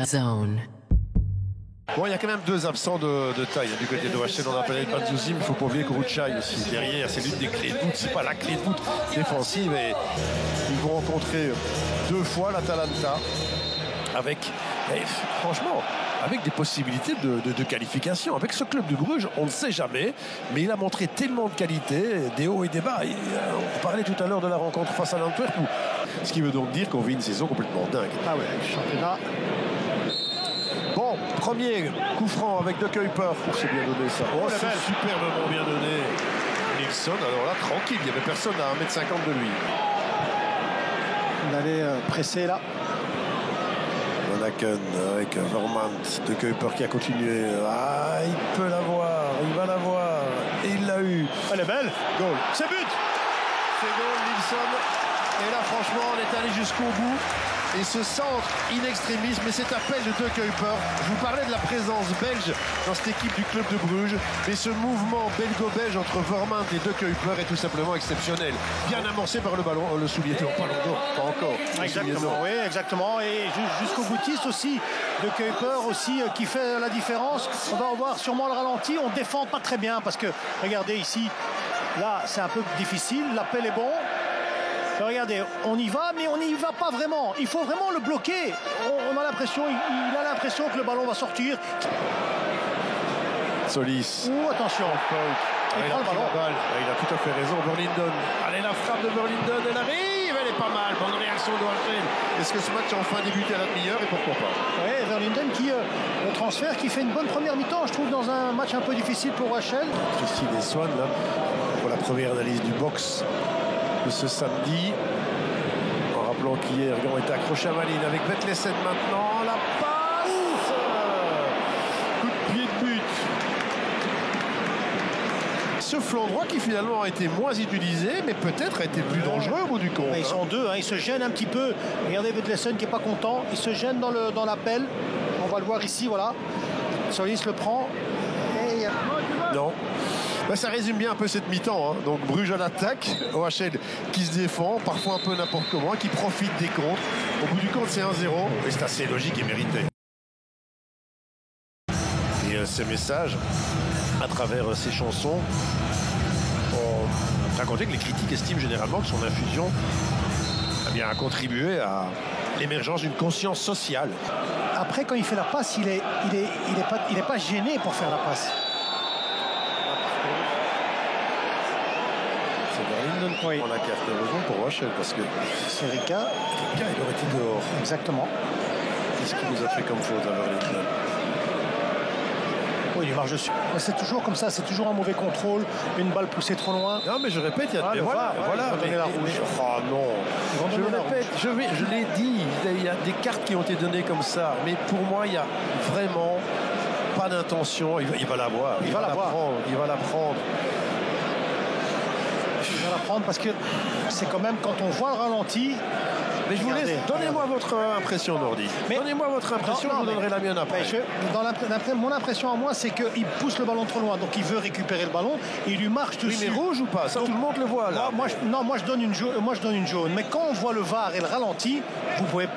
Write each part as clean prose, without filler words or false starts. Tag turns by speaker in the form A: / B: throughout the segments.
A: Zone.
B: Bon, il y a quand même deux absents de taille du côté de OHL. On a parlé de Banzouzim, il ne faut pas oublier que Ruchai aussi derrière, c'est l'une des clés de voûte, c'est pas la clé de voûte défensive. Et ils vont rencontrer deux fois l'Atalanta avec, franchement, avec des possibilités de qualification. Avec ce club de Bruges, on ne sait jamais, mais il a montré tellement de qualité, des hauts et des bas. On parlait tout à l'heure de la rencontre face à l'Antwerp, ce qui veut donc dire qu'on vit une saison complètement dingue.
C: Ah ouais, le championnat.
B: Bon, premier coup franc avec De Kuyper. C'est bien donné ça. Oh, c'est
C: belle.
B: superbement bien donné. Nilsson, alors là, tranquille, il n'y avait personne à 1m50 de lui.
C: On allait presser là.
B: Monaken avec Vermand, De Kuyper qui a continué. Ah, il peut l'avoir, il va l'avoir. Et il l'a eu.
C: Elle est belle.
B: Goal.
C: C'est but.
B: C'est goal, Nilsson. Et là, franchement, on est allé jusqu'au bout. Et ce centre in extremis, mais cet appel de De Kuyper, je vous parlais de la présence belge dans cette équipe du club de Bruges, mais ce mouvement belgo-belge entre Vermand et De Kuyper est tout simplement exceptionnel. Bien amorcé par le ballon, le soulier d'or, pas encore.
C: Exactement, oui, exactement. Et jusqu'au boutiste aussi, De Kuyper aussi qui fait la différence. On va voir sûrement le ralenti. On défend pas très bien parce que, regardez ici, là c'est un peu difficile, l'appel est bon. Regardez, on y va, mais on n'y va pas vraiment. Il faut vraiment le bloquer. On a l'impression, il a l'impression que le ballon va sortir.
B: Solis.
C: Attention. Il prend le ballon.
B: Il a tout à fait raison. Burlington. Allez, la frappe de Burlington, elle arrive, elle est pas mal. Bonne réaction de Hachel. Est-ce que ce match a enfin débuté à la demi-heure et pourquoi pas?
C: Oui, Burlington qui, le transfert, qui fait une bonne première mi-temps, je trouve, dans un match un peu difficile pour Hachel.
B: Christine et Swan, là, pour la première analyse du box de ce samedi, en rappelant qu'hier Gant était accroché à Malines avec Vetlesen maintenant, la passe, coup de pied de but. Ce flanc droit qui finalement a été moins utilisé, mais peut-être a été plus dangereux au bout du compte.
C: Ils sont deux, ils se gênent un petit peu. Regardez Vetlesen qui n'est pas content, il se gêne dans l'appel. On va le voir ici, voilà. Solis le prend. Et...
B: Non. Ça résume bien un peu cette mi-temps. Donc Bruges à l'attaque, OHL qui se défend, parfois un peu n'importe comment, qui profite des contres. Au bout du compte, c'est 1-0 et c'est assez logique et mérité. Et ces messages, à travers ces chansons, ont raconté que les critiques estiment généralement que son infusion a contribué à l'émergence d'une conscience sociale.
C: Après, quand il fait la passe, il est pas gêné pour faire la passe.
B: Oui. On a carte de raison pour Rochelle parce que
C: c'est Rika.
B: Il aurait été dehors.
C: Exactement.
B: Qu'est-ce qu'il nous a fait comme faute à Verlington?
C: Oui, il marche dessus. C'est toujours comme ça, c'est toujours un mauvais contrôle, une balle poussée trop loin.
B: Non, mais je répète, il y a
C: voilà.
B: Mais,
C: la rouge.
B: Oh non. Je le répète, je l'ai dit, il y a des cartes qui ont été données comme ça, mais pour moi, il y a vraiment pas d'intention. Il va l'avoir. Il va la prendre. Il va la prendre
C: parce que c'est quand même quand on voit le ralenti.
B: Mais je vous laisse, donnez-moi votre impression, Nordi. Donnez-moi votre impression, je vous donnerai la mienne après.
C: Mon impression à moi, c'est qu'il pousse le ballon trop loin, donc il veut récupérer le ballon, il lui marche dessus.
B: Oui, mais rouge ou pas? Ça, tout le monde le voit là.
C: Moi, je donne une jaune. Mais quand on voit le VAR et le ralenti, vous ne pouvez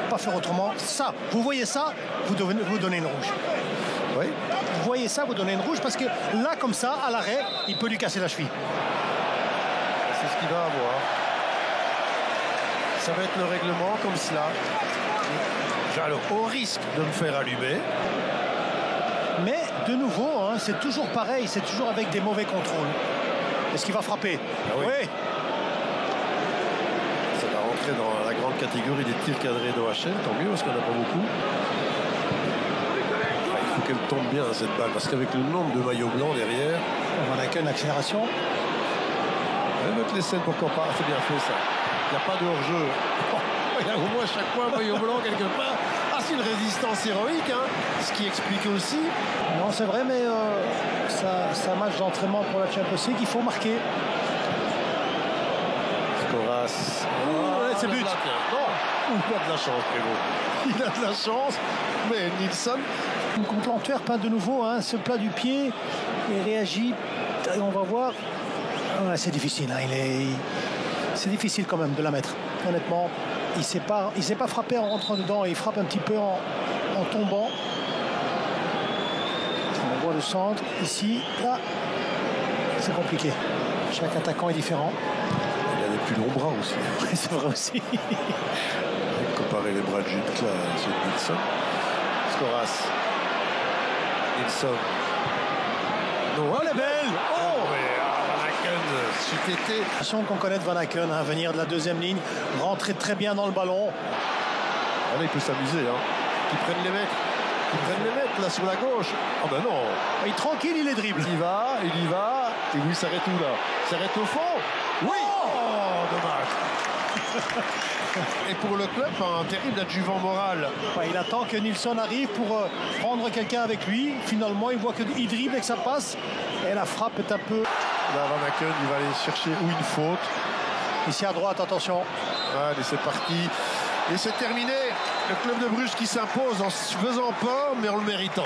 C: pas faire autrement. Ça, vous voyez ça, vous donnez une rouge.
B: Oui.
C: Vous voyez ça, vous donnez une rouge, parce que là, comme ça, à l'arrêt, il peut lui casser la cheville.
B: C'est ce qu'il va avoir. Ça va être le règlement comme cela. Alors, au risque de me faire allumer.
C: Mais de nouveau, c'est toujours pareil, c'est toujours avec des mauvais contrôles. Est-ce qu'il va frapper?
B: Oui. Ça va rentrer dans la grande catégorie des tirs cadrés d'OHL, tant mieux parce qu'on n'a pas beaucoup. Il faut qu'elle tombe bien cette balle parce qu'avec le nombre de maillots blancs derrière.
C: On va qu'une accélération.
B: Mettre les scènes, pourquoi pas, c'est bien fait ça. Il n'y a pas de hors-jeu. Il y a au moins chaque fois un maillot blanc quelque part. C'est une résistance héroïque, ce qui explique aussi.
C: Non, c'est vrai, mais c'est un match d'entraînement pour la Champions League, il faut marquer.
B: Scoras.
C: C'est but.
B: Non, il a de la chance, Prévost. Il a de la chance, mais Nilsson.
C: Contre l'Antwerp, de nouveau, ce plat du pied, il réagit. On va voir. C'est difficile, c'est difficile quand même de la mettre. Honnêtement, il ne s'est pas frappé en rentrant dedans, il frappe un petit peu en en tombant. On voit le centre, ici, là. C'est compliqué. Chaque attaquant est différent.
B: Il a des plus longs bras aussi.
C: Oui, c'est vrai aussi.
B: Comparer les bras de Jutka à ceux de Nilsson. Skoras. Nilsson. Non, elle est belle. Oh, Van Aken, c'eût été.
C: Attention qu'on connaît de Van Aken, hein, venir de la deuxième ligne, rentrer très bien dans le ballon.
B: Là, il peut s'amuser. Hein. Ils prennent les mecs. Là sur la gauche. Ah ben non.
C: Il est tranquille, il est dribble.
B: Il y va. Et lui, il s'arrête où là? Il s'arrête au fond. Oui. Oh, dommage. Et pour le club, un terrible adjuvant moral.
C: Ouais, il attend que Nilsson arrive pour prendre quelqu'un avec lui. Finalement, il voit qu'il dribble et que ça passe. Et la frappe est un peu...
B: Là, Van Aken, il va aller chercher où une faute.
C: Ici à droite, attention.
B: Allez, c'est parti. Et c'est terminé. Le club de Bruges qui s'impose en se faisant peur, mais en le méritant.